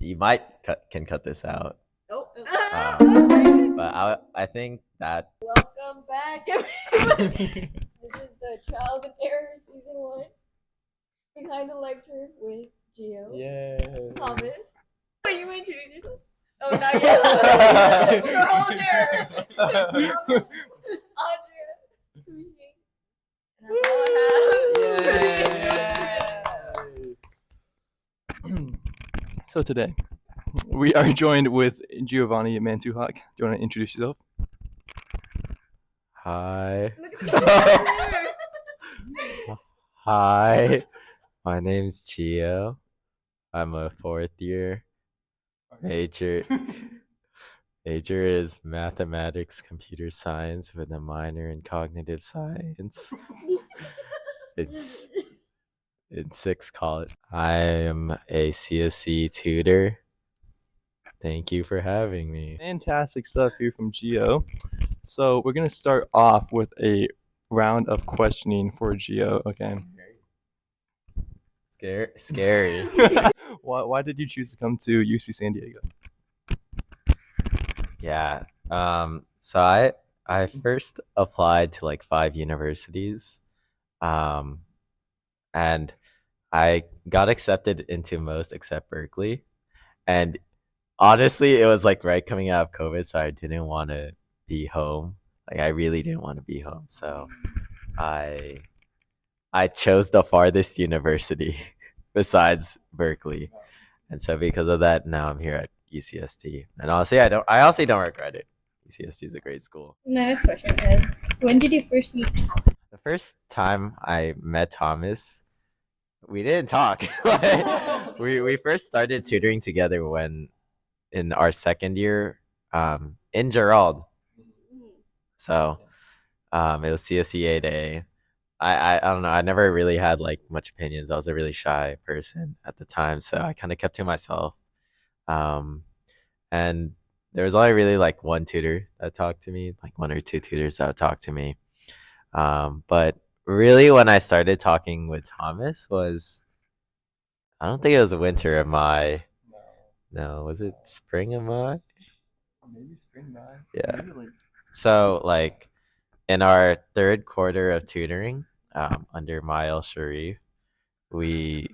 You might can cut this out. Oh, But I think that welcome back, everybody. This is the Trials and Error Season 1 Behind the Lecture with Gio, yeah. Thomas. Oh, you introduce yourself? Oh, not yet. Trial and Error. Thomas, Andrea, Kushi. And that's all I have. So today, we are joined with Giovanni Mantuhak. Do you want to introduce yourself? Hi. Look at the Hi. My name's Gio. I'm a fourth year. Major is mathematics, computer science with a minor in cognitive science. It's in 6th college. I am a CSC tutor. Thank you for having me. Fantastic stuff here from Gio. So we're gonna start off with a round of questioning for Gio. Okay. Scary. Why did you choose to come to UC San Diego? Yeah. So I first applied to like 5 universities. And I got accepted into most except Berkeley. And honestly, it was like right coming out of COVID, so I didn't want to be home. Like I really didn't want to be home. So I chose the farthest university besides Berkeley. And so because of that, now I'm here at UCSD. And honestly, I honestly don't regret it. UCSD is a great school. next question is, when did you first meet? The first time I met Thomas, we didn't talk. Like, we first started tutoring together when in our second year in Gerald. So it was CSEA day. I don't know. I never really had like much opinions. I was a really shy person at the time, so I kind of kept to myself. Um, and there was only really like one tutor that talked to me, like one or two tutors that would talk to me. But really, when I started talking with Thomas was, I don't think it was winter of my. No, was it spring of my? Maybe spring nine. Yeah. So like in our third quarter of tutoring, under Mael Sharif, we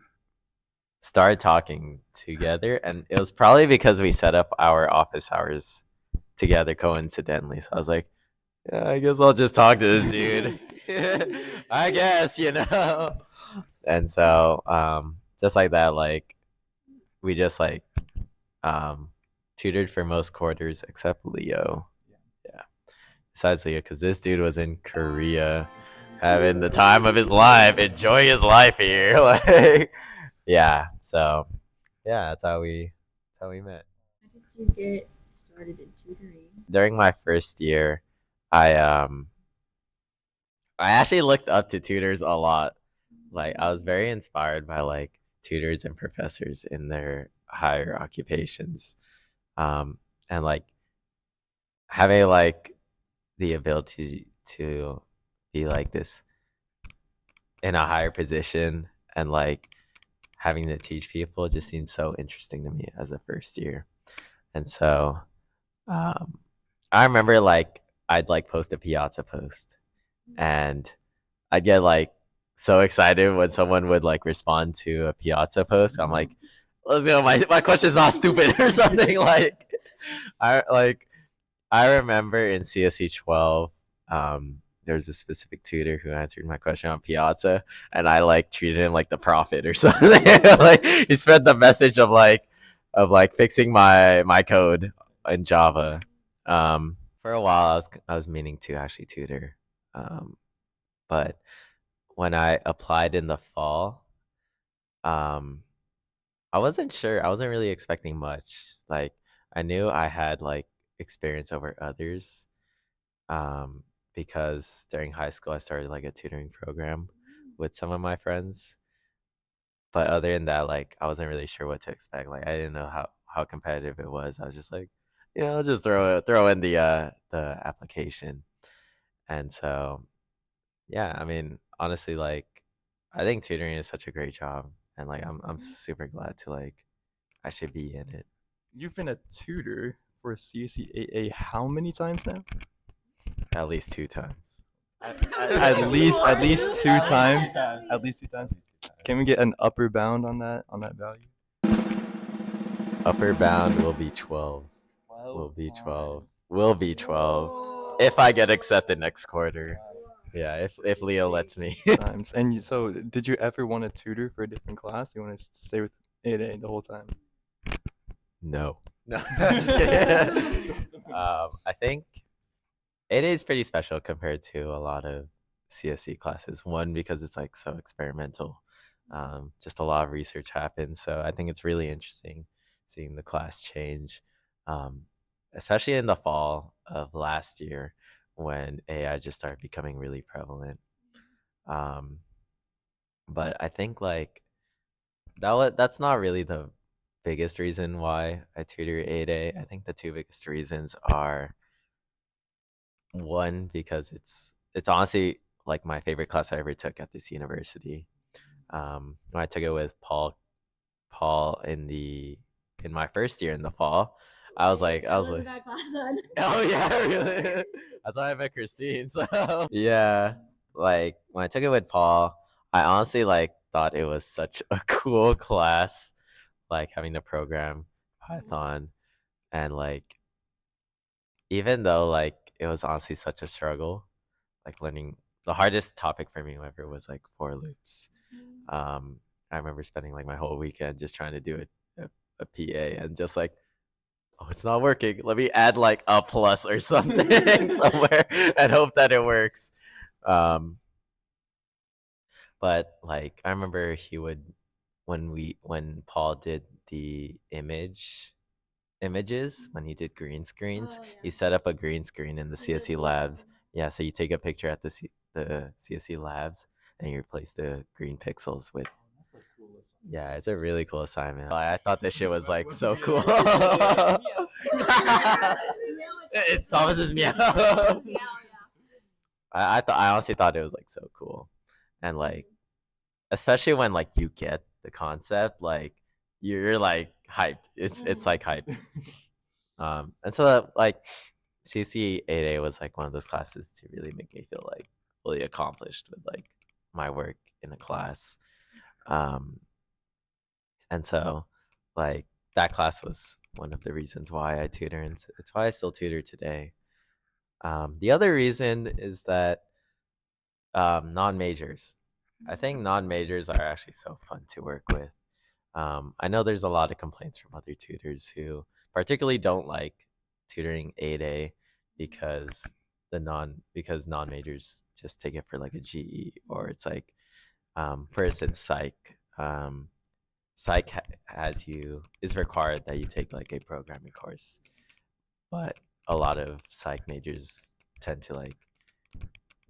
started talking together, and it was probably because we set up our office hours together coincidentally. So I was like, yeah, I guess I'll just talk to this dude. I guess, you know. And so, just like that, like we just like um tutored for most quarters except Leo. Yeah. Besides Leo, because this dude was in Korea having the time of his life, enjoying his life here. Like yeah. So yeah, that's how we met. How did you get started in tutoring? During my first year, I I actually looked up to tutors a lot. Like I was very inspired by like tutors and professors in their higher occupations. And like having like the ability to be like this in a higher position and like having to teach people just seemed so interesting to me as a first year. And so um, I remember like I'd like post a Piazza post and I'd get like so excited when someone would like respond to a Piazza post. I'm like, let's go, my question's not stupid or something. I like I remember in CSE 12, there was a specific tutor who answered my question on Piazza, and I like treated him like the prophet or something. Like he spread the message of like fixing my code in Java. For a while, I was meaning to actually tutor, but when I applied in the fall, um, I wasn't sure. I wasn't really expecting much. Like I knew I had like experience over others, um, because during high school I started like a tutoring program with some of my friends. But other than that, like I wasn't really sure what to expect. Like I didn't know how competitive it was. I was just like, yeah, I'll just throw in the application. And so yeah, I mean, honestly, like I think tutoring is such a great job, and like I'm super glad to like I should be in it. You've been a tutor for CSE 8A how many times now? At least 2 times. At least 2 times. At least 2 times. Can we get an upper bound on that value? Upper bound will be 12. Will be 12. Will be 12. If I get accepted next quarter. Yeah, if Leo lets me. Times. And so, did you ever want to tutor for a different class? You want to stay with 8A the whole time? No. No, just kidding. I think it is pretty special compared to a lot of CSE classes. One, because it's like so experimental. Just a lot of research happens. So I think it's really interesting seeing the class change, especially in the fall of last year when AI just started becoming really prevalent. But I think like that's not really the biggest reason why I tutor 8A. I think the two biggest reasons are one, because it's honestly like my favorite class I ever took at this university. When I took it with Paul in my first year in the fall, I was like, that class then. oh yeah, really? That's why I met Christine. So yeah, like when I took it with Paul, I honestly like thought it was such a cool class, like having to program Python, and like even though like it was honestly such a struggle, like learning the hardest topic for me ever was like for loops. I remember spending like my whole weekend just trying to do a PA and just like, oh, it's not working. Let me add like a plus or something somewhere and hope that it works. But like I remember he would when Paul did the images, when he did green screens, he set up a green screen in the CSE labs. Yeah, so you take a picture at the CSE labs and you replace the green pixels with. Yeah, it's a really cool assignment. I thought this shit was like so cool. It's Thomas's meow. I honestly thought it was like so cool, and like especially when like you get the concept, like you're like hyped. It's like hyped. And so like CC 8A was like one of those classes to really make me feel like fully accomplished with like my work in a class. And so like that class was one of the reasons why I tutor, and it's why I still tutor today. The other reason is that non-majors. I think non-majors are actually so fun to work with. I know there's a lot of complaints from other tutors who particularly don't like tutoring 8A because because non-majors just take it for like a GE, or it's like, for instance, psych. Psych is required that you take like a programming course, but a lot of psych majors tend to like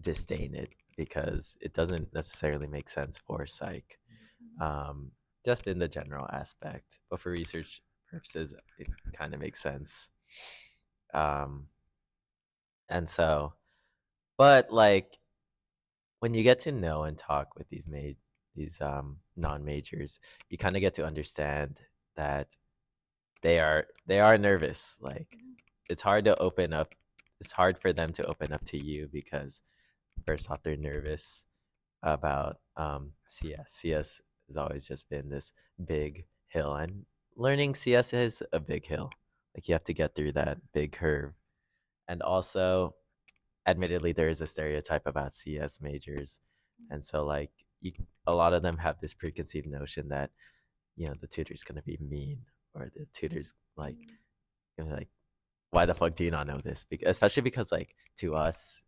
disdain it because it doesn't necessarily make sense for psych, just in the general aspect. But for research purposes, it kind of makes sense. And so, but like when you get to know and talk with these non-majors, you kind of get to understand that they are nervous. Like it's hard to open up. It's hard for them to open up to you because first off, they're nervous about CS. CS has always just been this big hill, and learning CS is a big hill. Like you have to get through that big curve, and also, admittedly, there is a stereotype about CS majors, and so like a lot of them have this preconceived notion that the tutor's gonna be mean, or the tutor's like gonna be like, why the fuck do you not know this? Especially because like to us,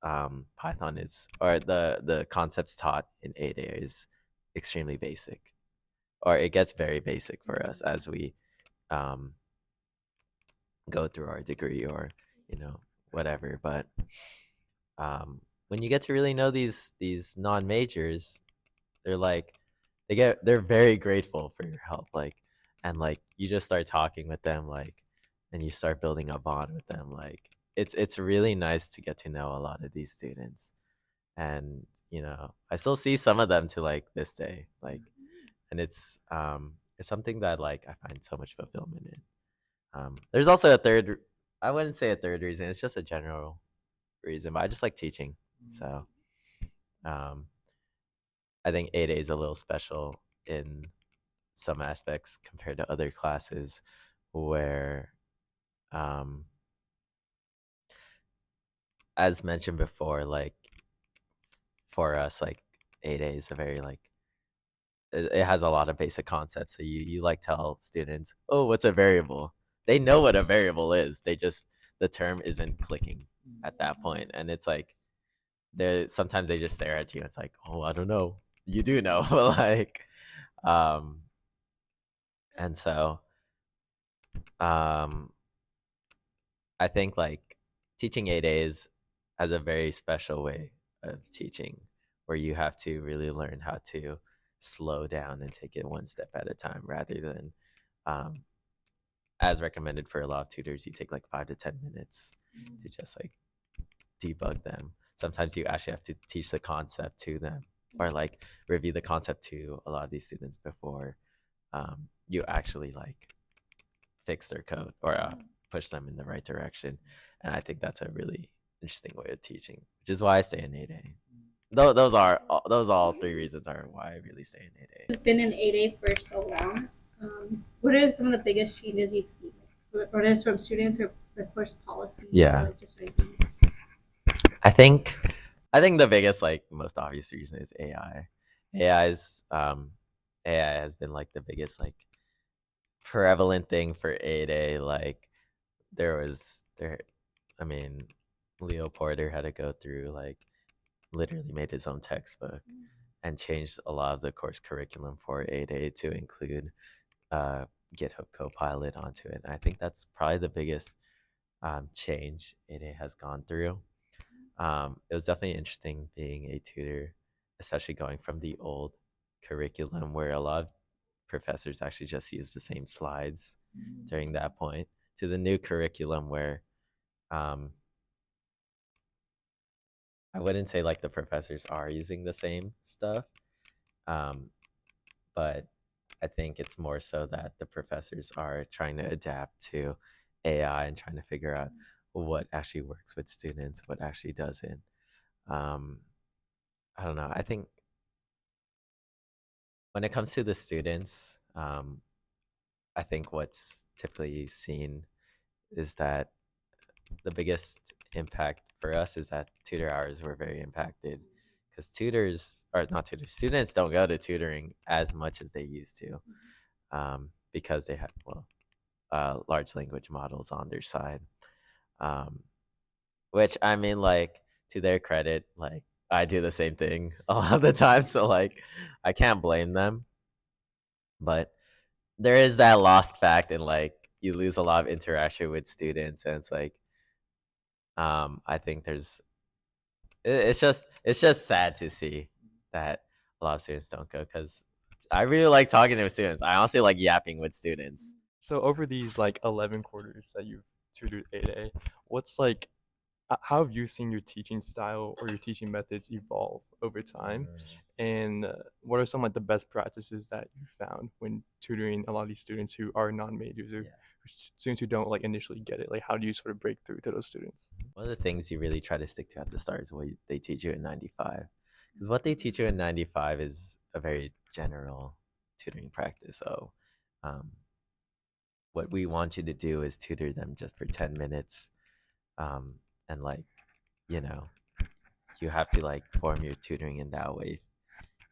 Python is, or the concepts taught in 8A is extremely basic, or it gets very basic for us as we go through our degree, or whatever. But when you get to really know these non-majors, they're very grateful for your help, like, and like you just start talking with them, like, and you start building a bond with them. Like it's really nice to get to know a lot of these students, and I still see some of them to like this day, like, and it's it's something that like I find so much fulfillment in. There's also a third. I wouldn't say a third reason. It's just a general reason, but I just like teaching. So um, I think 8A is a little special in some aspects compared to other classes where, um, as mentioned before, like for us, like 8A is a very like it has a lot of basic concepts. So you like tell students, oh, what's a variable? They know what a variable is. They just the term isn't clicking at that point, and it's like they sometimes they just stare at you. It's like, oh, I don't know. You do know, like, um, and so um, I think like teaching 8As has a very special way of teaching where you have to really learn how to slow down and take it one step at a time rather than um, as recommended for a lot of tutors, you take like 5 to 10 minutes to just like debug them. Sometimes you actually have to teach the concept to them or like review the concept to a lot of these students before you actually like fix their code or push them in the right direction. And I think that's a really interesting way of teaching, which is why I stay in 8A. Those all three reasons are why I really stay in 8A. You've been in 8A for so long. What are some of the biggest changes you've seen? Whether it's from students or the course policies? Yeah. Or like just anything? I think the biggest like most obvious reason is AI. AI has been like the biggest like prevalent thing for 8A. Like there I mean Leo Porter had to go through like literally made his own textbook and changed a lot of the course curriculum for 8A to include GitHub Copilot onto it. And I think that's probably the biggest change 8A has gone through. It was definitely interesting being a tutor, especially going from the old curriculum where a lot of professors actually just use the same slides during that point to the new curriculum where um, I wouldn't say like the professors are using the same stuff, but I think it's more so that the professors are trying to adapt to AI and trying to figure out what actually works with students, what actually doesn't. Um, I don't know. I think when it comes to the students, I think what's typically seen is that the biggest impact for us is that tutor hours were very impacted because tutors or not tutors students don't go to tutoring as much as they used to because they have large language models on their side, um, which I mean like to their credit like I do the same thing a lot of the time, so like I can't blame them, but there is that lost fact and like you lose a lot of interaction with students and it's like I think it's just sad to see that a lot of students don't go because I really like talking to students. I honestly like yapping with students. So over these like 11 quarters that you've tutored 8A, what's like how have you seen your teaching style or your teaching methods evolve over time? And what are some like the best practices that you found when tutoring a lot of these students who are non-majors or students who don't like initially get it? Like how do you sort of break through to those students? One of the things you really try to stick to at the start is what they teach you in 95. Because what they teach you in 95 is a very general tutoring practice. So what we want you to do is tutor them just for 10 minutes. And like, you know, you have to like form your tutoring in that way.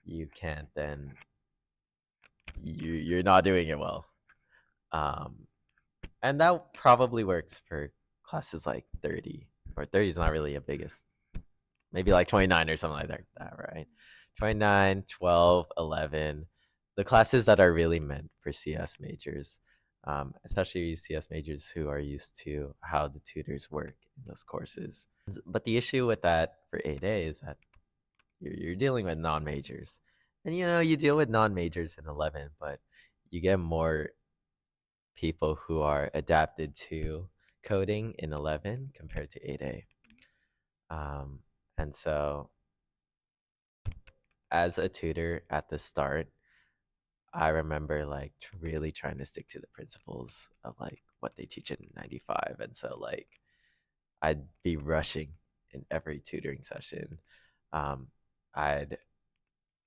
You can't, then you're not doing it well. And that probably works for classes like 30, or 30 is not really a biggest, maybe like 29 or something like that, right? 29, 12, 11, the classes that are really meant for CS majors, especially CS majors who are used to how the tutors work in those courses. But the issue with that for 8A is that you're dealing with non-majors. And you know, you deal with non-majors in 11, but you get more people who are adapted to coding in 11 compared to 8A. And so as a tutor at the start, I remember like really trying to stick to the principles of like what they teach in 95. And so like I'd be rushing in every tutoring session. Um, I'd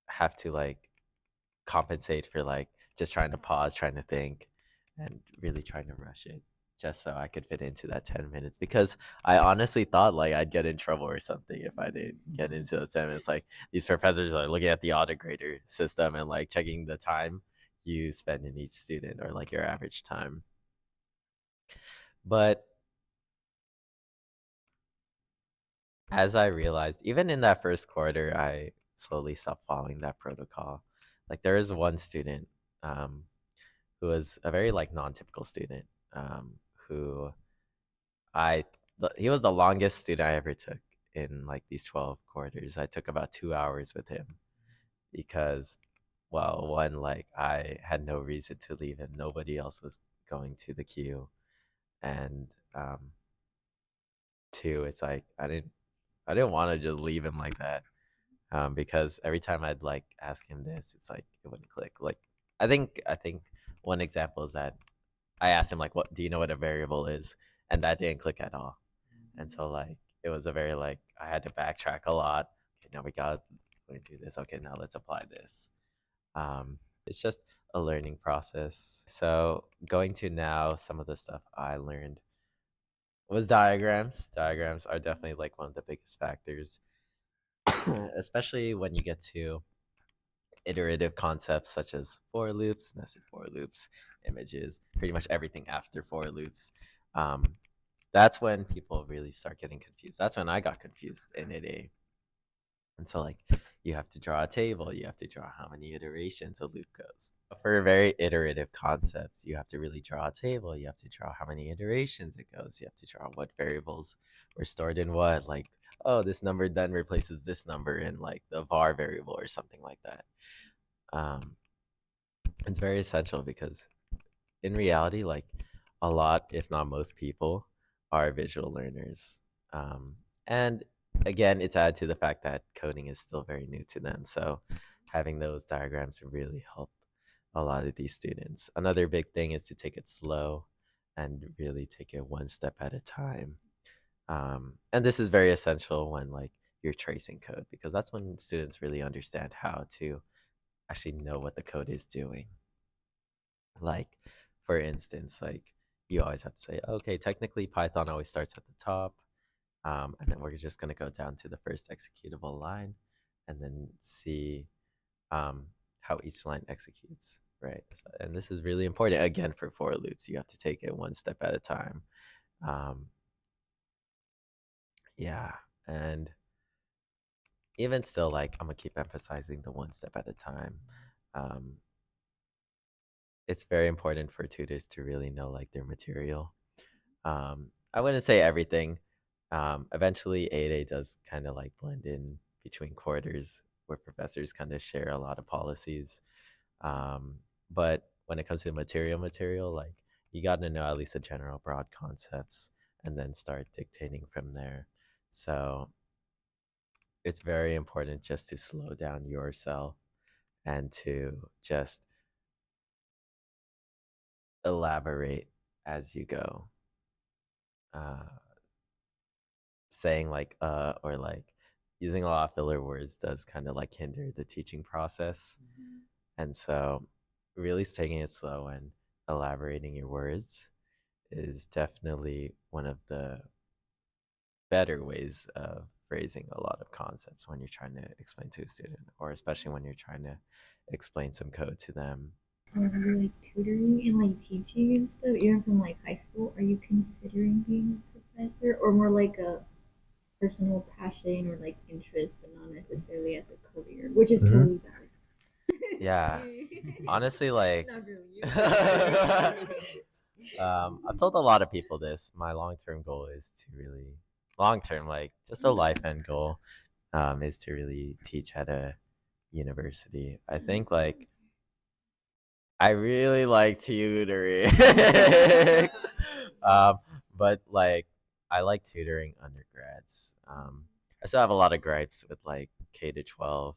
have to like compensate for like just trying to pause, trying to think, and really trying to rush it just so I could fit into that 10 minutes because I honestly thought like I'd get in trouble or something if I didn't get into those 10 minutes. Like these professors are looking at the autograder system and like checking the time you spend in each student or like your average time. But as I realized, even in that first quarter, I slowly stopped following that protocol. Like there is one student um, who was a very like non-typical student who he was the longest student I ever took in like these 12 quarters. I took about 2 hours with him because, well, one, like I had no reason to leave and nobody else was going to the queue. And two, it's like I didn't want to just leave him like that. Because every time I'd like ask him this, it's like it wouldn't click. Like I think one example is that I asked him like, "What do you know what a variable is?" And that didn't click at all. And so like it was a very like I had to backtrack a lot. Okay, now we got to do this. Okay, now let's apply this. It's just a learning process. So going to now, some of the stuff I learned was diagrams. Diagrams are definitely like one of the biggest factors, especially when you get to iterative concepts such as for loops, nested for loops, images, pretty much everything after for loops. Um, that's when people really start getting confused. That's when I got confused in it. And so, like, you have to draw a table, you have to draw how many iterations a loop goes. For very iterative concepts, you have to really draw a table, you have to draw how many iterations it goes, you have to draw what variables were stored in what, like, oh, this number then replaces this number in like the var variable or something like that. Um, it's very essential because in reality, like a lot, if not most people, are visual learners. And again, it's added to the fact that coding is still very new to them. So having those diagrams really help a lot of these students. Another big thing is to take it slow and really take it one step at a time. And this is very essential when like you're tracing code because that's when students really understand how to actually know what the code is doing. Like, for instance, like you always have to say, okay, technically Python always starts at the top, and then we're just gonna go down to the first executable line, and then see um, how each line executes, right? And this is really important again for loops. You have to take it one step at a time. Um, yeah, and even still, like I'm gonna keep emphasizing the one step at a time. Um, it's very important for tutors to really know like their material. I wouldn't say everything. Eventually, 8A does kind of like blend in between quarters where professors kind of share a lot of policies. Um, but when it comes to material, like you got to know at least the general broad concepts and then start dictating from there. So it's very important just to slow down yourself and to just elaborate as you go. Uh, saying like or like using a lot of filler words does kind of like hinder the teaching process. And so really taking it slow and elaborating your words is definitely one of the better ways of phrasing a lot of concepts when you're trying to explain to a student or especially when you're trying to explain some code to them. Like tutoring and like teaching and stuff, even from like high school, are you considering being a professor or more like a personal passion or like interest, but not necessarily as a career, which is totally valid. Yeah, honestly, like Not really. I've told a lot of people this. My long-term goal is to really long-term, like just a life end goal, is to really teach at a university. I think like I really like tutoring, um, but like I like tutoring undergrads. I still have a lot of gripes with like K to 12.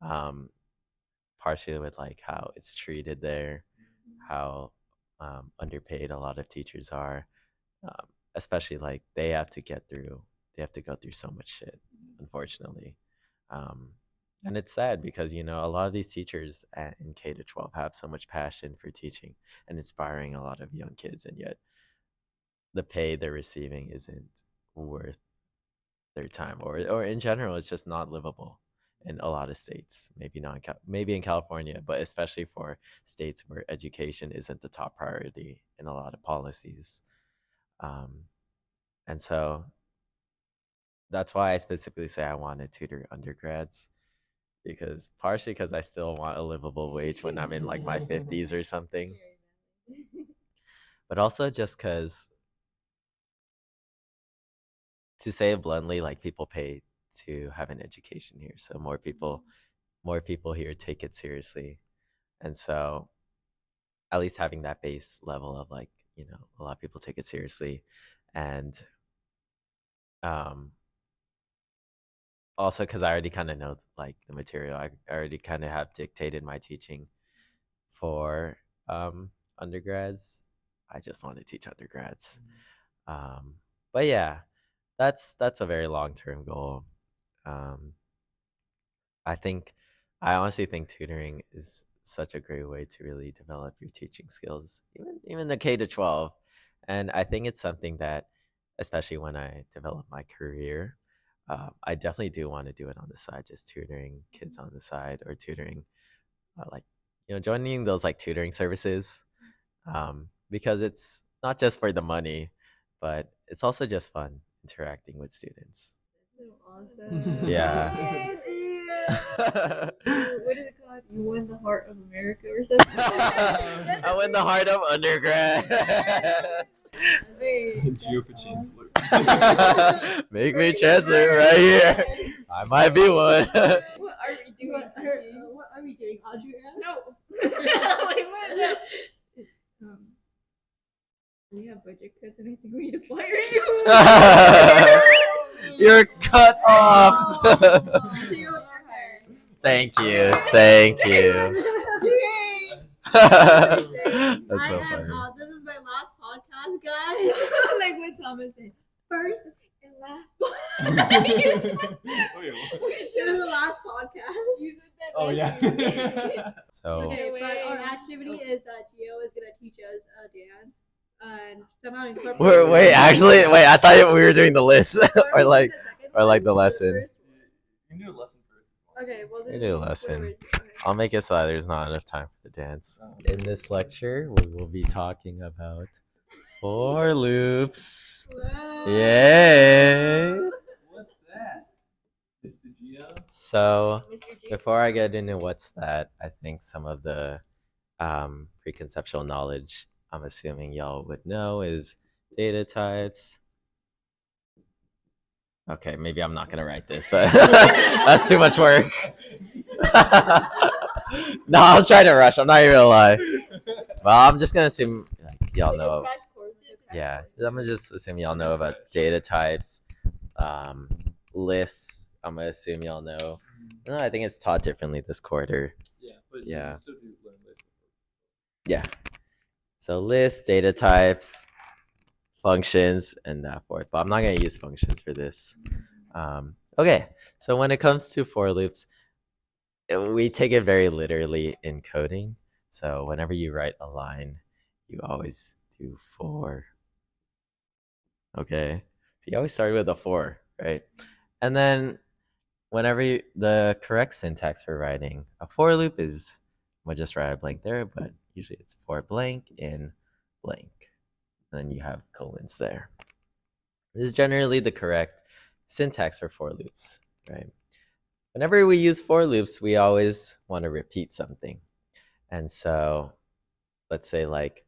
Um, partially with like how it's treated there, how underpaid a lot of teachers are, especially like they have to go through so much shit, unfortunately. Um, and it's sad because a lot of these teachers in K to 12 have so much passion for teaching and inspiring a lot of young kids, and yet the pay they're receiving isn't worth their time, or in general, it's just not livable in a lot of states. Maybe not maybe in California, but especially for states where education isn't the top priority in a lot of policies. Um, and so that's why I specifically say I want to tutor undergrads, because partially because I still want a livable wage when I'm in like my 50s or something, but also just because, to say it bluntly, like people pay to have an education here, so more people here take it seriously. And so at least having that base level of like, a lot of people take it seriously. And um also because I already kind of know like the material, I already kind of have dictated my teaching for undergrads. I just want to teach undergrads. But yeah, that's a very long-term goal. um I think I honestly think tutoring is such a great way to really develop your teaching skills, even the K to 12. And I think it's something that, especially when I develop my career, I definitely do want to do it on the side, just tutoring kids on the side, or tutoring, like joining those like tutoring services, because it's not just for the money, but it's also just fun interacting with students. So awesome. Yeah. Yes, what is it called? You won the heart of America or something? I win the heart of undergrads. Wait, Geo for that's Chancellor. Make me chancellor right here. I might be one. What are we doing, Kishi? What are we doing, Adria? No. Like, what? We have budget cuts and I think we need to fire you. You're cut off. You are Thank you. Thank you. hired. That's so funny. This is my last podcast, guys. Like what Thomas said. First and last one. This is the last podcast. You said that Oh last yeah. week. So Okay, Wait. but our activity is that Gio is gonna teach us a dance and somehow incorporate. wait, actually, I thought we were doing the list, or like the lesson. You can do a lesson first. Okay, we'll We do a lesson. I'll make it so that there's not enough time for the dance. In this lecture, we will be talking about for loops. Wow. Yay! What's that? Mr. Gio? So Mr. G. before I get into what's that, I think some of the preconceptual knowledge I'm assuming y'all would know is data types. Okay, maybe I'm not gonna write this, but that's too much work. No, I was trying to rush. I'm not even gonna lie. Well, I'm just gonna assume y'all know. Crash course. Yeah, I'm gonna just assume y'all know about data types, lists. I'm gonna assume y'all know. No, I think it's taught differently this quarter. Yeah, but Yeah. you can still do learn list. Yeah. So lists, data types, functions, and that forth. But I'm not gonna use functions for this. Okay. So when it comes to for loops, we take it very literally in coding. So whenever you write a line, you always do for. Okay. So you always start with a for, right? And then the correct syntax for writing a for loop is, we'll just write a blank there, but usually it's for blank in blank. And then you have colons there. This is generally the correct syntax for for loops, right? Whenever we use for loops, we always want to repeat something. And so let's say like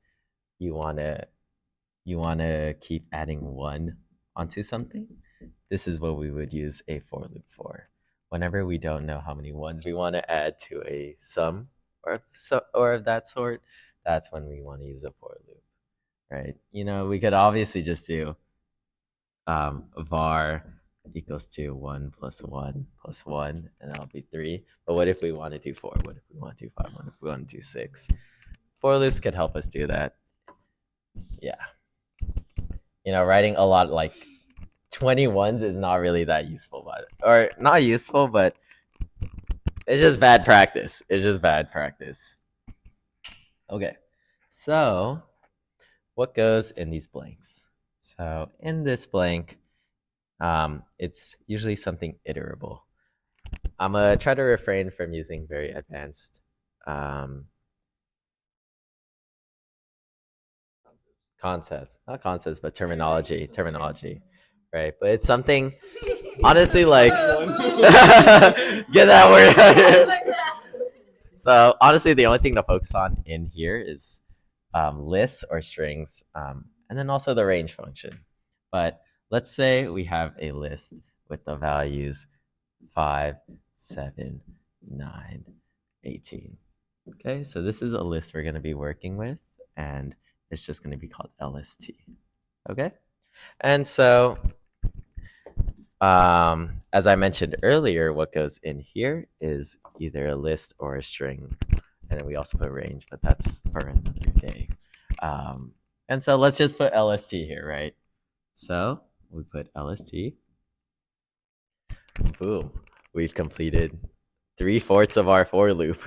you want to keep adding one onto something. This is what we would use a for loop for. Whenever we don't know how many ones we want to add to a sum or of that sort, that's when we want to use a for loop, right? We could obviously just do var equals to 1 plus 1 plus 1, and that'll be 3. But what if we want to do 4? What if we want to do 5? What if we want to do 6? For loops could help us do that. Yeah. Writing a lot like 21s is not really that useful, or not useful, but it's just bad practice. It's just bad practice. Okay. So, what goes in these blanks? So, in this blank, it's usually something iterable. I'm gonna try to refrain from using very advanced concepts, not concepts, but terminology, right? But it's something, honestly, like get that word out here. So honestly, the only thing to focus on in here is lists or strings, and then also the range function. But let's say we have a list with the values 5, 7, 9, 18. Okay, so this is a list we're going to be working with, and it's just going to be called LST. Okay, and so as I mentioned earlier, what goes in here is either a list or a string, and then we also put range, but that's for another day. And so let's just put LST here, right? So we put LST. Boom, we've completed 3/4 of our for loop.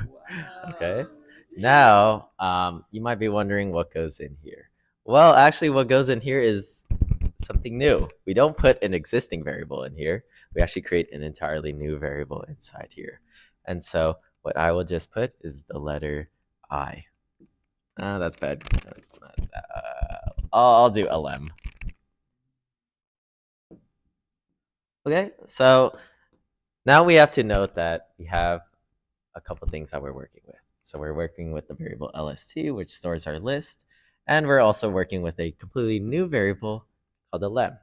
Okay. Now, you might be wondering what goes in here. Well, actually, what goes in here is something new. We don't put an existing variable in here. We actually create an entirely new variable inside here. And so what I will just put is the letter I. That's bad. That's not, I'll do lm. Okay, so now we have to note that we have a couple things that we're working with. So we're working with the variable LST, which stores our list, and we're also working with a completely new variable called a lem.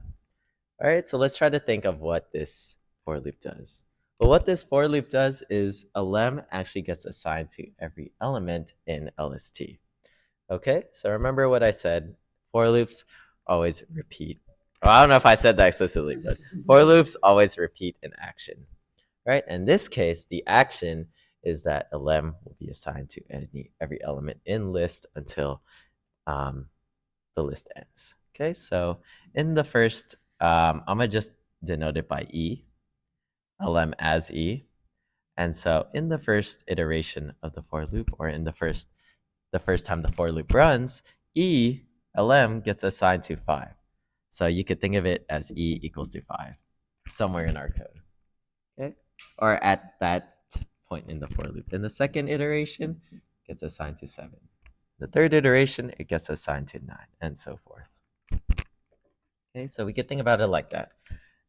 All right, so let's try to think of what this for loop does. Well, what this for loop does is a lem actually gets assigned to every element in LST. Okay, so remember what I said. For loops always repeat. Well, I don't know if I said that explicitly, but for loops always repeat an action. Right? In this case, the action is that a lem will be assigned to every element in list until the list ends. Okay, so in the first, I'm gonna just denote it by E, lem as E. And so in the first iteration of the for loop, or in the first time the for loop runs, E, lm gets assigned to 5. So you could think of it as E equals to 5 somewhere in our code. Okay, or at that point in the for loop. In the second iteration, it gets assigned to 7. The third iteration, it gets assigned to 9, and so forth. Okay, so we could think about it like that.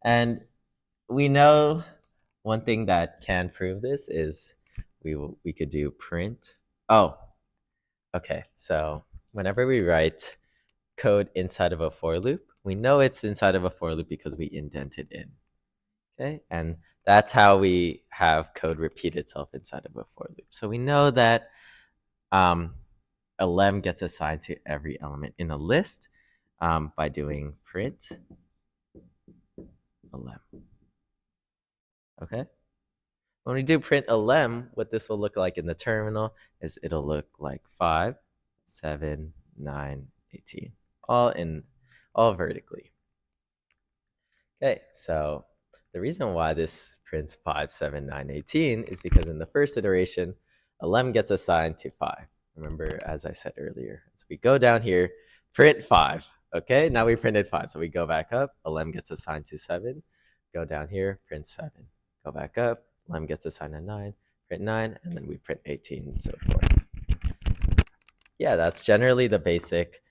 And we know one thing that can prove this is we could do print. Oh, okay. So whenever we write code inside of a for loop, we know it's inside of a for loop because we indent it in. Okay, and that's how we have code repeat itself inside of a for loop. So we know that a lem gets assigned to every element in a list by doing print a lem. Okay, when we do print a lem, what this will look like in the terminal is it'll look like 5, 7, 9, 18, all vertically. Okay, so the reason why this prints 5, 7, 9, 18 is because in the first iteration, a lem gets assigned to 5. Remember, as I said earlier, so we go down here, print 5. Okay, now we printed 5. So we go back up, a lem gets assigned to 7. Go down here, print 7. Go back up, lem gets assigned to 9, print 9, and then we print 18, and so forth. Yeah, that's generally the basic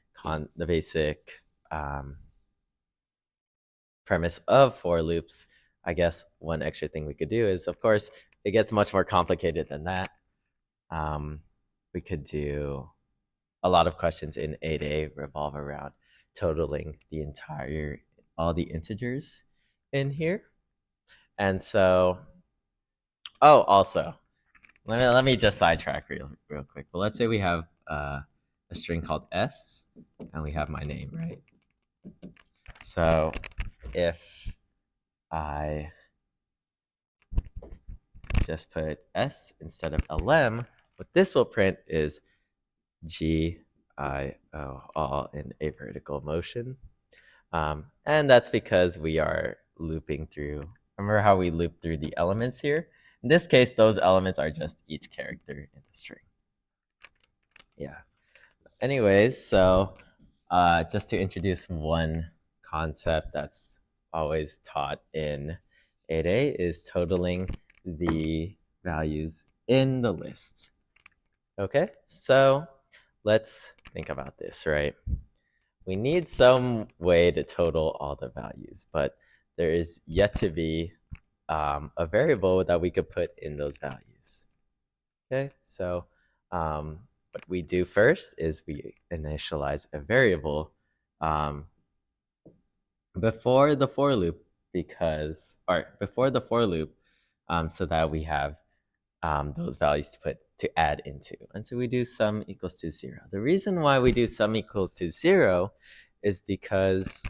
premise of for loops. I guess one extra thing we could do is, of course, it gets much more complicated than that. We could do a lot of questions in 8A revolve around totaling all the integers in here. And so, also, let me just sidetrack real quick. But let's say we have a string called S, and we have my name, right? So if I just put S instead of LM, what this will print is GIO, all in a vertical motion. And that's because we are looping through. Remember how we loop through the elements here? In this case, those elements are just each character in the string. Yeah. Anyways, so just to introduce one concept that's always taught in 8A is totaling the values in the list. Okay, so let's think about this, right? We need some way to total all the values, but there is yet to be a variable that we could put in those values. Okay, so what we do first is we initialize a variable before the for loop so that we have those values to add into. And so we do sum equals to 0. The reason why we do sum equals to 0 is because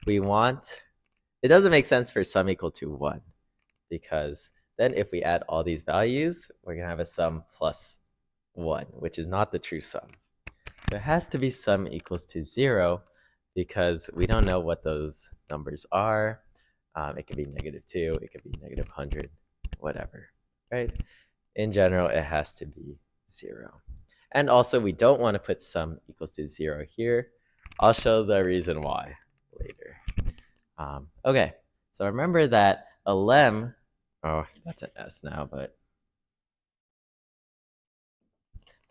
we want, it doesn't make sense for sum equal to 1, because then if we add all these values, we're going to have a sum plus 1, which is not the true sum. So it has to be sum equals to 0 because we don't know what those numbers are. It could be -2, it could be -100, whatever, right? In general, it has to be 0. And also, we don't want to put sum equals to 0 here. I'll show the reason why later. Okay, so remember that a lem, oh, that's an S now, but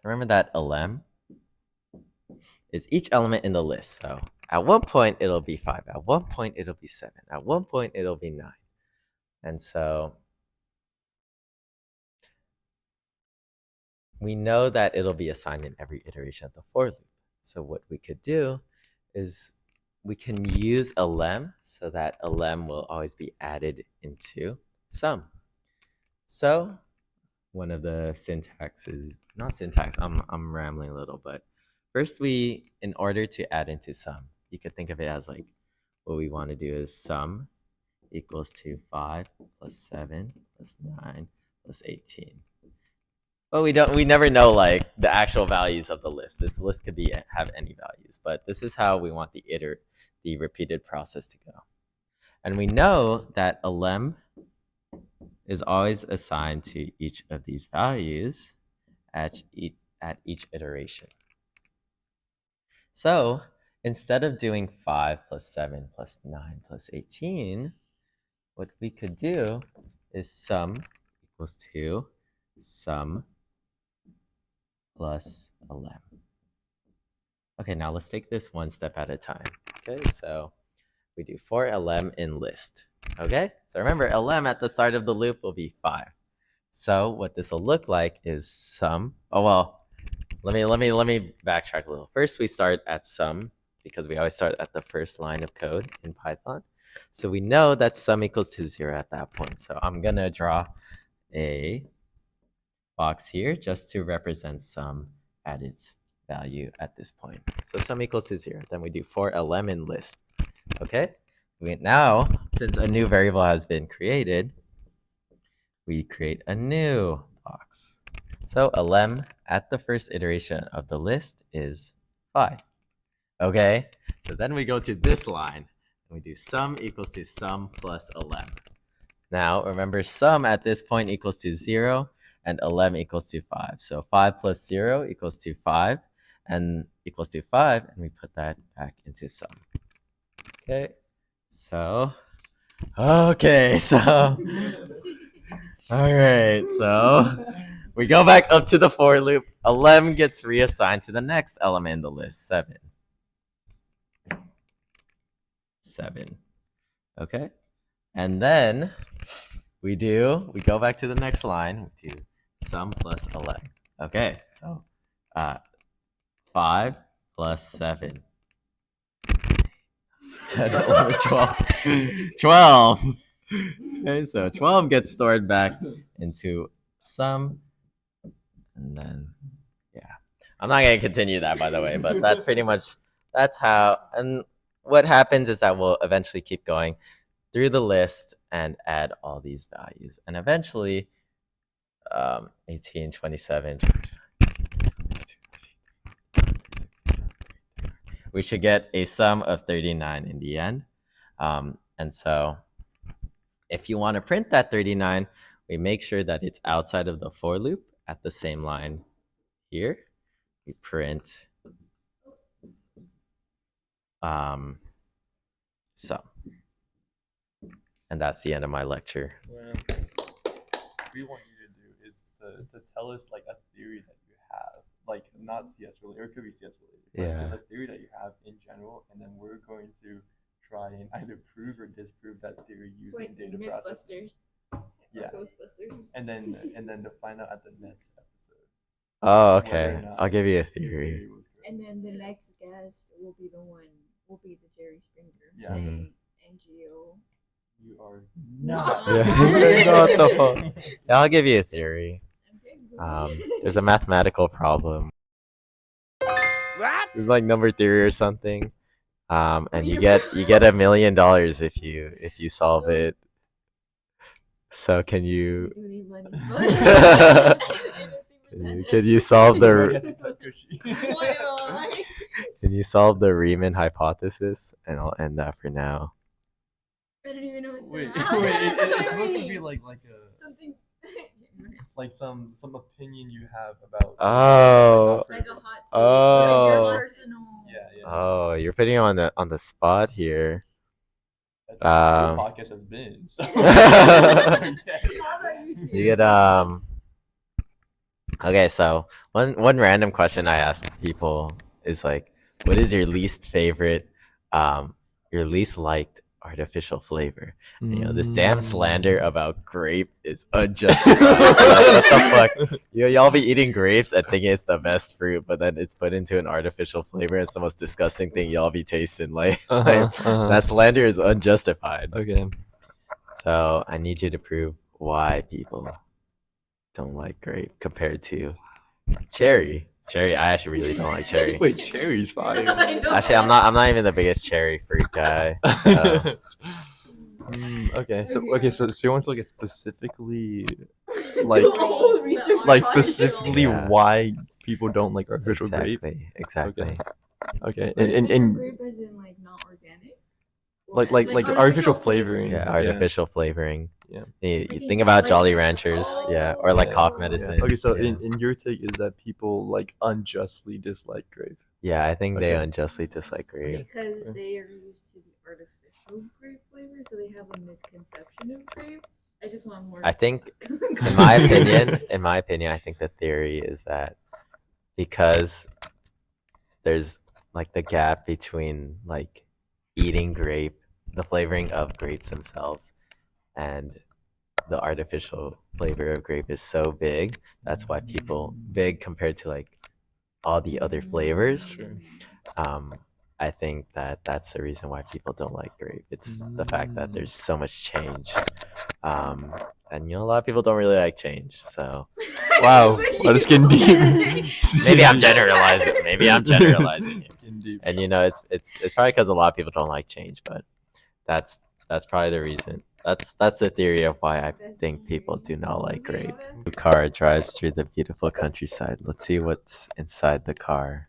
remember that a lem is each element in the list. So at one point, it'll be 5. At one point, it'll be 7. At one point, it'll be 9. And so we know that it'll be assigned in every iteration of the for loop. So what we could do is we can use a lem so that a lem will always be added into sum. So one of the syntaxes, not syntax, I'm rambling a little, but first in order to add into sum, you could think of it as like, what we want to do is sum equals to 5 plus 7 plus 9 plus 18. Well, we never know like the actual values of the list. This list could have any values, but this is how we want the repeated process to go. And we know that a lem is always assigned to each of these values at each iteration. So instead of doing 5 plus 7 plus 9 plus 18, what we could do is sum equals to sum plus a lem. Okay, now let's take this one step at a time. Okay, so we do for lm in list. Okay, so remember lm at the start of the loop will be 5. So what this will look like is sum. Oh well, let me backtrack a little. First, we start at sum because we always start at the first line of code in Python. So we know that sum equals to 0 at that point. So I'm gonna draw a box here just to represent sum at its value at this point. So sum equals to 0. Then we do for lm in list. Okay. Now, since a new variable has been created, we create a new box. So lm at the first iteration of the list is 5. Okay. So then we go to this line and we do sum equals to sum plus lm. Now remember, sum at this point equals to 0. And lm equals to 5. So 5 plus 0 equals to 5 and equals to 5, and we put that back into sum. Okay, so all right, so we go back up to the for loop. Lm gets reassigned to the next element in the list, 7. Okay, and then we go back to the next line. We do sum plus lm. Okay, so 5 plus 7. 10, 11, 12. 12. Okay, so 12 gets stored back into sum. And then, yeah. I'm not going to continue that, by the way, but that's pretty much, that's how, and what happens is that we'll eventually keep going. through the list and add all these values. And eventually, 18, 27, we should get a sum of 39 in the end. And so if you want to print that 39, we make sure that it's outside of the for loop at the same line here. We print sum. And that's the end of my lecture. Well, what we want you to do is to tell us like a theory that you have, like not CS related, or it could be CS related. Yeah. Just a theory that you have in general, and then we're going to try and either prove or disprove that theory using Like data processing. Mythbusters. Yeah. Ghostbusters. And then to find out at the next episode. Oh, whether or okay. not I'll give you a the theory. was correct. And then the next guest will be the Jerry Springer. Yeah. Saying NGO. You are not. Yeah. What the fuck? Yeah, I'll give you a theory. Okay. There's a mathematical problem. It's like number theory or something. And you get $1 million if you solve it. So can you We need money. can you solve the Why? can you solve the Riemann hypothesis? And I'll end that for now. I don't even know what Wait, that it's supposed to be like a something like some opinion you have about. Oh. like a hot take. Oh. Like your personal. Yeah. Oh, you're putting him on the spot here. That's what the podcast has been. So. Yes. How about you two? You get Okay, so one random question I ask people is like, what is your least favorite, your least liked artificial flavor? And, you know, this damn slander about grape is unjustified. Like, what the fuck? Y'all be eating grapes and thinking it's the best fruit, but then it's put into an artificial flavor. It's the most disgusting thing y'all be tasting. Like, that slander is unjustified. Okay. So I need you to prove why people don't like grape compared to cherry. Cherry, I actually really don't like cherry. Wait, cherry's fine. I know. Actually, I'm not even the biggest cherry fruit guy. So. Okay, so you want to look at specifically like Do a whole research like project. specifically Yeah. why people don't like artificial grape. Exactly. Okay, Artificial and grape as in like not organic. like Or artificial flavoring. Yeah, artificial flavoring. Yeah. You Like think in about like- Jolly Ranchers, yeah, or like Yeah. cough Yeah. medicine. Okay, so yeah. in your take is that people like unjustly dislike grape. Yeah, I think they Okay. unjustly dislike grape. Because they are used to the artificial grape flavor, so they have a misconception of grape. I just want more. I think, in my opinion, I think the theory is that because there's like the gap between like eating grape, the flavoring of grapes themselves, and the artificial flavor of grape is so big. That's why people big compared to like all the other flavors. Sure. I think that's the reason why people don't like grape. It's the fact that there's so much change. And you know, a lot of people don't really like change. So Wow, wow, that's getting deep. maybe I'm generalizing. Maybe I'm generalizing it. Getting deep. And you know, it's probably because a lot of people don't like change, but that's probably the reason. That's the theory of why I think people do not like grape. The car drives through the beautiful countryside. Let's see what's inside the car.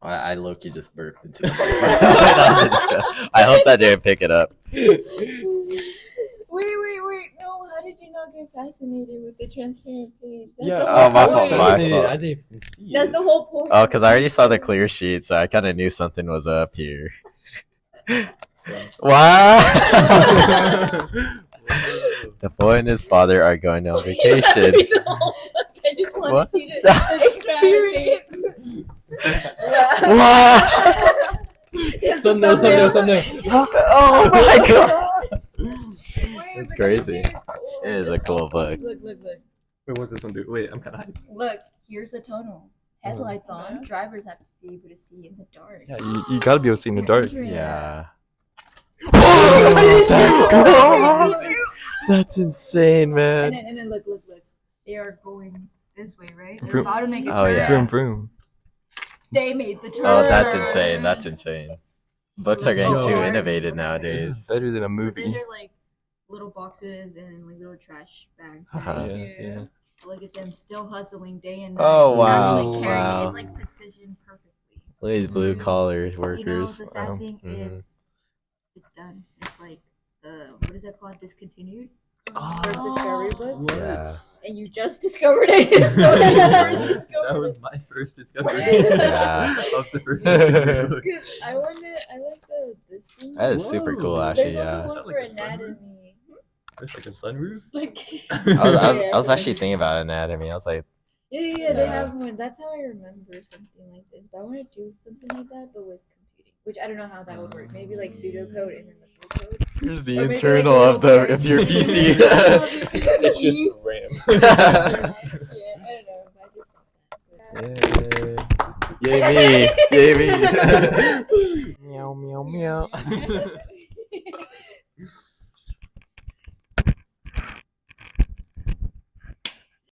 I low-key just burped into the That was disgusting. I hope that didn't pick it up. Wait! No, how did you not get fascinated with the transparent page? That's Yeah. the Oh, whole my point. fault, my fault. I didn't even see That's it. the whole point. Oh, because I already saw the clear sheet, so I kind of knew something was up here. Wow! The boy and his father are going on vacation. I just wanted What? you to experience. Wow! Thumbnail. Oh my god! Wait, It's but crazy. this cool. It is a cool book. Look. Wait, what's this one do? Wait, I'm kind of hyped. Look, here's a tunnel. Headlights on. Drivers have to be able to see in the dark. Yeah, you gotta be able to see in the dark. Yeah. Oh, That's cool. gross! That's insane, man. And then look. They are going this way, right? They're Vroom. about to make a Oh, turn. yeah. Vroom vroom. They made the turn. Oh, that's insane. That's insane. Books are getting Yo. too innovative This nowadays. is better than a So movie. these are like little boxes and like little trash bags. Uh-huh. Right? Yeah. Look at them still hustling day and night. Oh, wow, Actually carrying wow. it. It's like precision perfectly. Look at these blue collar workers. You know, the sad Wow. thing Mhm. is, it's done. It's like what is that called? Discontinued. Oh, First discovery book. Yeah. And you just discovered it. So that's the first discovery. That was my first discovery. Yeah. Of the first discovery book. I like this thing. That is super cool, Whoa. actually. There's Yeah. also Is one that for like a sunroof? anatomy. There's like a sunroof. Like I was actually thinking about anatomy. I was like, yeah, they Yeah. have one. That's how I remember something like this. But I want to do something like that, but with computing, which I don't know how that would work. Maybe like pseudocode and then the full code. Here's the Or maybe, like, internal a of the little of your board. PC. It's just RAM. Yeah, I don't know. I just thought that. Yay me! Yay me! Meow meow meow.